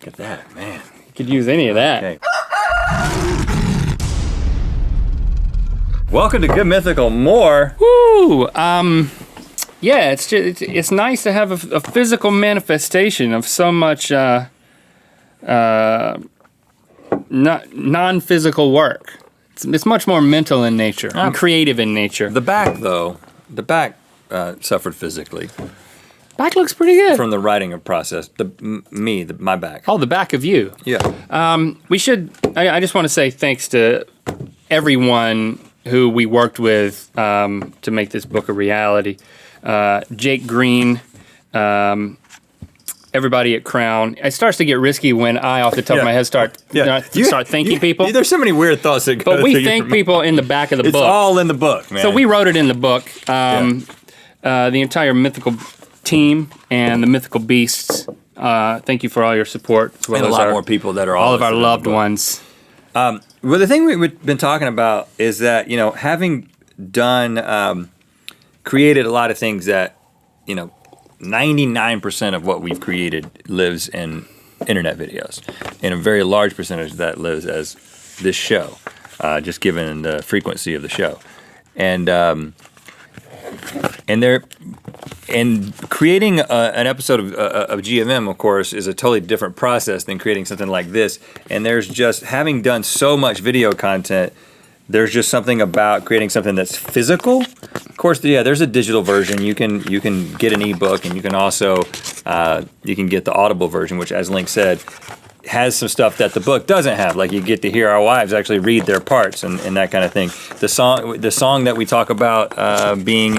Look at that, man. Could use any of that. Okay. Welcome to Good Mythical More. Woo! Yeah, it's nice to have a physical manifestation of so much non-physical work. It's much more mental in nature and creative in nature. The back, though, suffered physically. Back looks pretty good. From the writing process. My back. Oh, the back of you. Yeah. I just want to say thanks to everyone who we worked with to make this book a reality. Jake Green, everybody at Crown. It starts to get risky when I, off the top of my head, start thanking people. There's so many weird thoughts that go But we thank people in the back of the book. It's all in the book, man. So we wrote it in the book. The entire Mythical team and the Mythical Beasts. Thank you for all your support. As well as a lot more people that are all of our loved ones. Well, the thing we've been talking about is that, having done, created a lot of things that, 99% of what we've created lives in internet videos, and a very large percentage of that lives as this show, just given the frequency of the show, and creating an episode of GMM, of course, is a totally different process than creating something like this. And there's just, having done so much video content, there's just something about creating something that's physical. Of course, there's a digital version. You can get an ebook, and you can also you can get the Audible version, which, as Link said, has some stuff that the book doesn't have. Like, you get to hear our wives actually read their parts and that kind of thing. The song that we talk about being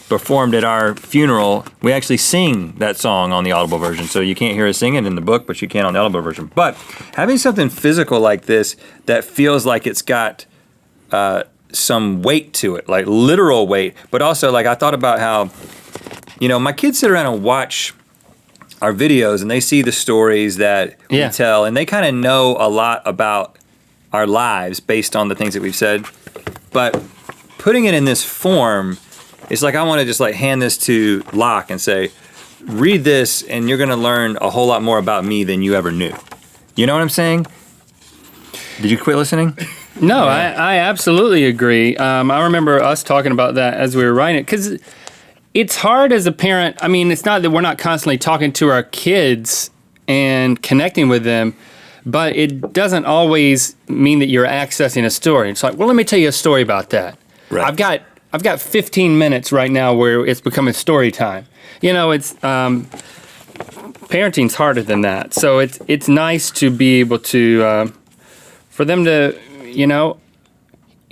performed at our funeral, we actually sing that song on the Audible version. So you can't hear us sing it in the book, but you can on the Audible version. But having something physical like this that feels like it's got some weight to it, like literal weight, but also, like, I thought about how, my kids sit around and watch our videos and they see the stories that we tell, and they kind of know a lot about our lives based on the things that we've said. But putting it in this form, it's like I want to just hand this to Locke and say, read this and you're going to learn a whole lot more about me than you ever knew. You know what I'm saying? Did you quit listening? No, I absolutely agree. I remember us talking about that as we were writing it, because it's hard as a parent. I mean, it's not that we're not constantly talking to our kids and connecting with them, but it doesn't always mean that you're accessing a story. It's like, well, let me tell you a story about that. Right. I've got 15 minutes right now where it's becoming story time. It's parenting's harder than that. So it's nice to be able to for them to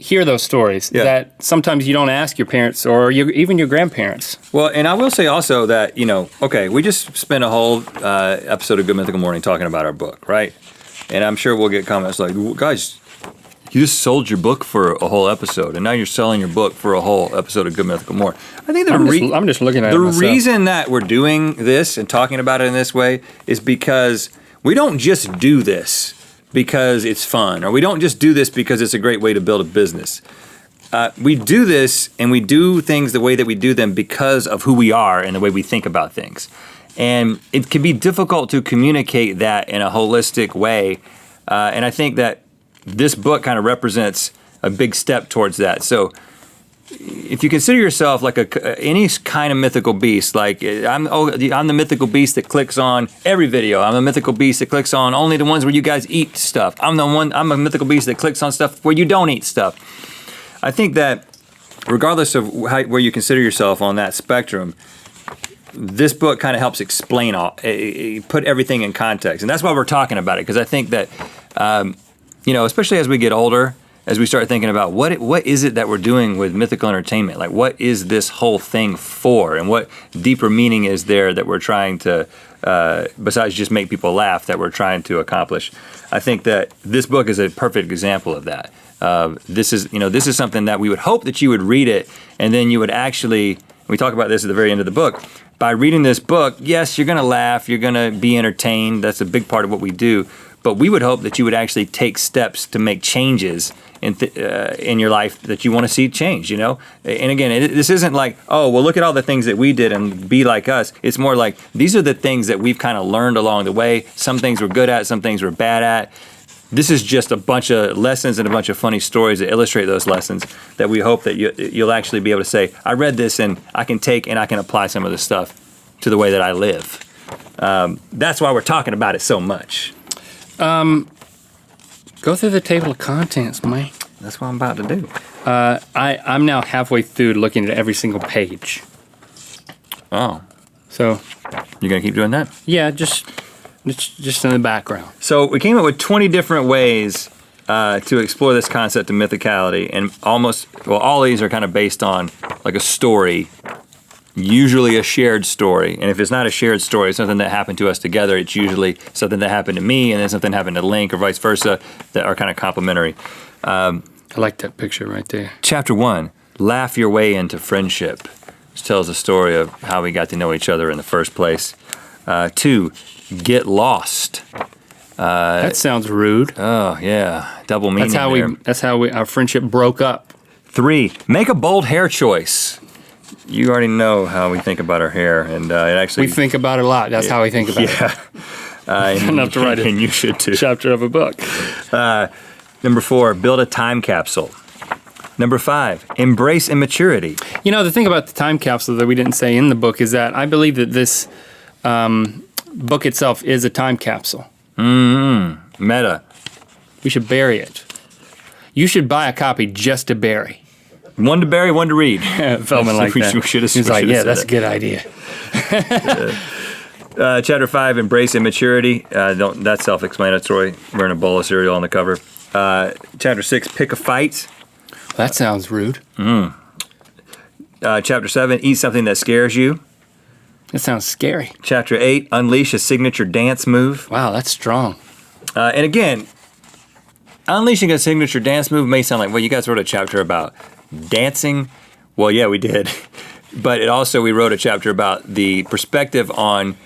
hear those stories that sometimes you don't ask your parents or even your grandparents. Well, and I will say also that, we just spent a whole episode of Good Mythical Morning talking about our book, right? And I'm sure we'll get comments like, guys, you just sold your book for a whole episode, and now you're selling your book for a whole episode of Good Mythical More. I think I'm just looking at it myself. The reason that we're doing this and talking about it in this way is because we don't just do this because it's fun, or we don't just do this because it's a great way to build a business. We do this and we do things the way that we do them because of who we are and the way we think about things. And it can be difficult to communicate that in a holistic way. And I think that this book kind of represents a big step towards that. So if you consider yourself like any kind of mythical beast, like I'm the mythical beast that clicks on every video. I'm the mythical beast that clicks on only the ones where you guys eat stuff. I'm a mythical beast that clicks on stuff where you don't eat stuff. I think that regardless of where you consider yourself on that spectrum, this book kind of helps explain put everything in context. And that's why we're talking about it, because I think that, especially as we get older, as we start thinking about what is it that we're doing with mythical entertainment, like what is this whole thing for, and what deeper meaning is there that we're trying to, besides just make people laugh, that we're trying to accomplish. I think that this book is a perfect example of that. This is something that we would hope that you would read it, and then you would actually, we talk about this at the very end of the book, by reading this book, yes, you're going to laugh, you're going to be entertained, that's a big part of what we do, but we would hope that you would actually take steps to make changes in your life that you want to see change, And again, this isn't like, oh, well, look at all the things that we did and be like us. It's more like, these are the things that we've kind of learned along the way. Some things we're good at, some things we're bad at. This is just a bunch of lessons and a bunch of funny stories that illustrate those lessons that we hope that you'll actually be able to say, I read this and I can take and I can apply some of this stuff to the way that I live. That's why we're talking about it so much. Go through the table of contents, Mike. That's what I'm about to do. I'm now halfway through looking at every single page. Oh. So. You're going to keep doing that? Yeah, just in the background. So we came up with 20 different ways to explore this concept of mythicality, and all these are kind of based on like a story, usually a shared story. And if it's not a shared story, it's something that happened to us together. It's usually something that happened to me, and then something happened to Link, or vice versa, that are kind of complementary. I like that picture right there. Chapter 1, Laugh Your Way into Friendship, which tells the story of how we got to know each other in the first place. 2, Get Lost. That sounds rude. Oh, yeah. Double meaning That's how our friendship broke up. 3, Make a bold hair choice. You already know how we think about our hair, and it actually... We think about it a lot. That's how we think about it. Enough to write and you should too. Chapter of a book. Number 4, Build a time capsule. Number 5, Embrace immaturity. The thing about the time capsule that we didn't say in the book is that I believe that this book itself is a time capsule. Meta. We should bury it. You should buy a copy just to bury. One to bury, one to read. Feldman like that. He's like, yeah, that's a good idea. Chapter 5, Embrace immaturity. That's self-explanatory. Wearing a bowl of cereal on the cover. Chapter 6, Pick a fight. That sounds rude. Chapter 7, Eat something that scares you. That sounds scary. Chapter 8, Unleash a signature dance move. Wow, that's strong. And again, unleashing a signature dance move may sound like, well, you guys wrote a chapter about dancing. Well, yeah, we did. But we wrote a chapter about the perspective on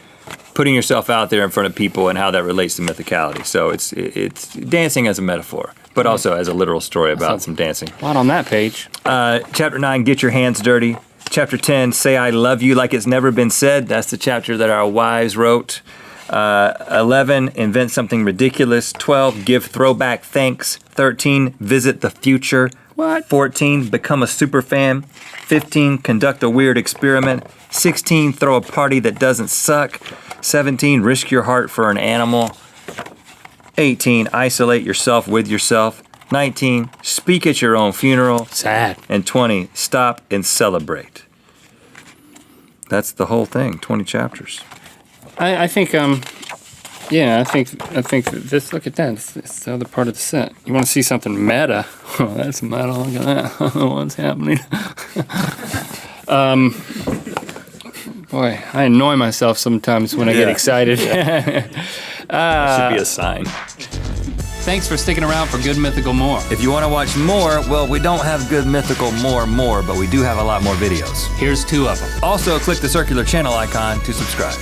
putting yourself out there in front of people and how that relates to mythicality. So it's dancing as a metaphor, but also as a literal story about some dancing. A lot on that page. Chapter 9, Get Your Hands Dirty. Chapter 10, Say I Love You Like It's Never Been Said. That's the chapter that our wives wrote. 11, Invent Something Ridiculous. 12, Give Throwback Thanks. 13, Visit the Future. What? 14, Become a Superfan. 15, Conduct a Weird Experiment. 16, Throw a Party That Doesn't Suck. 17, Risk Your Heart for an Animal. 18, Isolate Yourself with Yourself. 19, Speak at Your Own Funeral. Sad. And 20, Stop and Celebrate. That's the whole thing, 20 chapters. I think that this, look at that, it's the other part of the set. You want to see something meta? Oh, that's meta, look at that. What's happening? Boy, I annoy myself sometimes when I get excited. That should be a sign. Thanks for sticking around for Good Mythical More. If you want to watch more, well, we don't have Good Mythical more, but we do have a lot more videos. Here's 2 of them. Also, click the circular channel icon to subscribe.